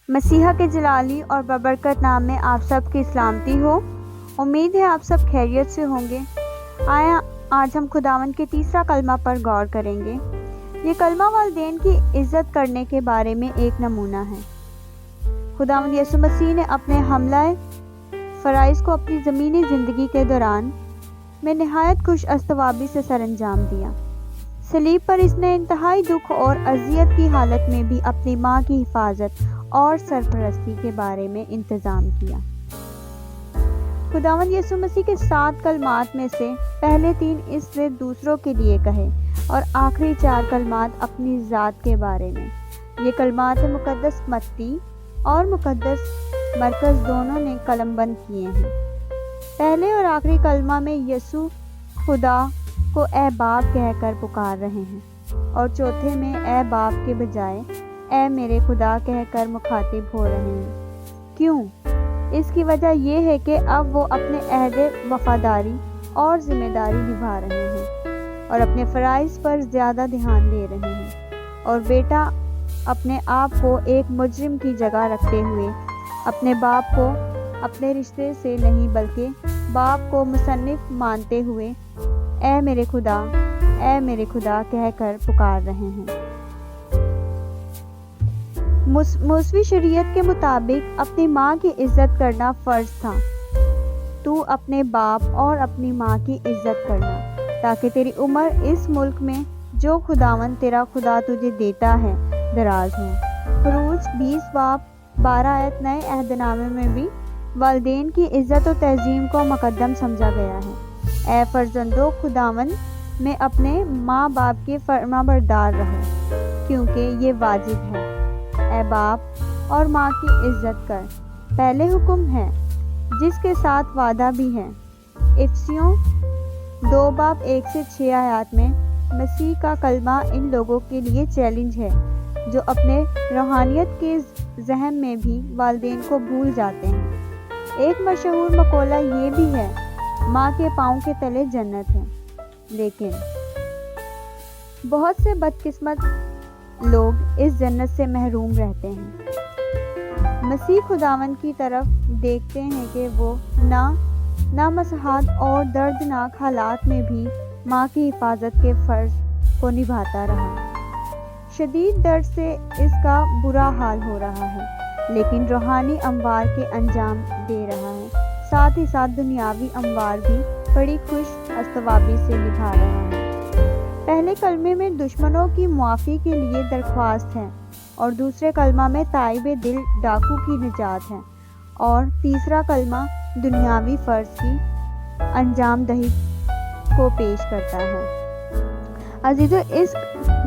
مسیحا کے جلالی اور ببرکت نام میں آپ سب کی سلامتی ہو۔ امید ہے آپ سب خیریت سے ہوں گے۔ آج ہم خداوند کے تیسرا کلمہ پر غور کریں گے۔ یہ کلمہ والدین کی عزت کرنے کے بارے میں ایک نمونہ ہے۔ خداوند یسوع مسیح نے اپنے حملہ فرائض کو اپنی زمینی زندگی کے دوران میں نہایت خوش استوابی سے سر انجام دیا۔ صلیب پر اس نے انتہائی دکھ اور اذیت کی حالت میں بھی اپنی ماں کی حفاظت اور سرپرستی کے بارے میں انتظام کیا۔ خداوند یسوع مسیح کے 7 کلمات میں سے پہلے 3 اس نے دوسروں کے لیے کہے اور آخری 4 کلمات اپنی ذات کے بارے میں۔ یہ کلمات مقدس متی اور مقدس مرکز دونوں نے قلم بند کیے ہیں۔ پہلے اور آخری کلمہ میں یسوع خدا کو اے باپ کہہ کر پکار رہے ہیں، اور چوتھے میں اے باپ کے بجائے اے میرے خدا کہہ کر مخاطب ہو رہے ہیں۔ کیوں؟ اس کی وجہ یہ ہے کہ اب وہ اپنے عہد وفاداری اور ذمہ داری نبھا رہے ہیں اور اپنے فرائض پر زیادہ دھیان دے رہے ہیں، اور بیٹا اپنے آپ کو ایک مجرم کی جگہ رکھتے ہوئے اپنے باپ کو اپنے رشتے سے نہیں بلکہ باپ کو مصنف مانتے ہوئے اے میرے خدا کہہ کر پکار رہے ہیں۔ موسوی شریعت کے مطابق اپنی ماں کی عزت کرنا فرض تھا۔ تو اپنے باپ اور اپنی ماں کی عزت کرنا تاکہ تیری عمر اس ملک میں جو خداوند تیرا خدا تجھے دیتا ہے دراز ہو۔ خروج 20 باب 12 آیت نئے عہد نامے میں بھی والدین کی عزت و تعظیم کو مقدم سمجھا گیا ہے۔ اے فرزندو، خداوند میں اپنے ماں باپ کے فرما بردار رہو کیونکہ یہ واجب ہے۔ اے باپ اور ماں کی عزت کر، پہلے حکم ہے جس کے ساتھ وعدہ بھی ہے۔ افسیوں 2 باب 1 سے 6 آیات میں مسیح کا کلمہ ان لوگوں کے لیے چیلنج ہے جو اپنے روحانیت کے ذہن میں بھی والدین کو بھول جاتے ہیں۔ ایک مشہور مقولہ یہ بھی ہے، ماں کے پاؤں کے تلے جنت ہے، لیکن بہت سے بدقسمت لوگ اس جنت سے محروم رہتے ہیں۔ مسیح خداوند کی طرف دیکھتے ہیں کہ وہ نامساحت اور دردناک حالات میں بھی ماں کی حفاظت کے فرض کو نبھاتا رہا۔ شدید درد سے اس کا برا حال ہو رہا ہے، لیکن روحانی اموار کے انجام دے رہا ہے، ساتھ ہی ساتھ دنیاوی اموار بھی بڑی خوش استوابی سے نبھا رہا ہے۔ پہلے کلمے میں دشمنوں کی معافی کے لیے درخواست ہے، اور دوسرے کلمہ میں تائب دل ڈاکو کی نجات ہے، اور تیسرا کلمہ دنیاوی فرض کی انجام دہی کو پیش کرتا ہے۔ عزیزو، اس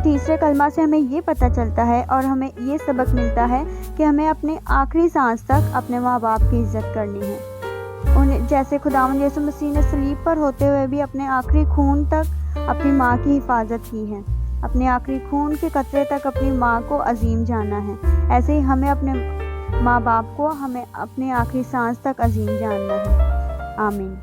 تیسرے کلمہ سے ہمیں یہ پتہ چلتا ہے اور ہمیں یہ سبق ملتا ہے کہ ہمیں اپنے آخری سانس تک اپنے ماں باپ کی عزت کرنی ہے، جیسے خداوند یسوع مسیح نے صلیب پر ہوتے ہوئے بھی اپنے آخری خون تک اپنی ماں کی حفاظت کی ہے، اپنے آخری خون کے قطرے تک اپنی ماں کو عظیم جانا ہے۔ ایسے ہی ہمیں اپنے ماں باپ کو ہمیں اپنے آخری سانس تک عظیم جاننا ہے۔ آمین۔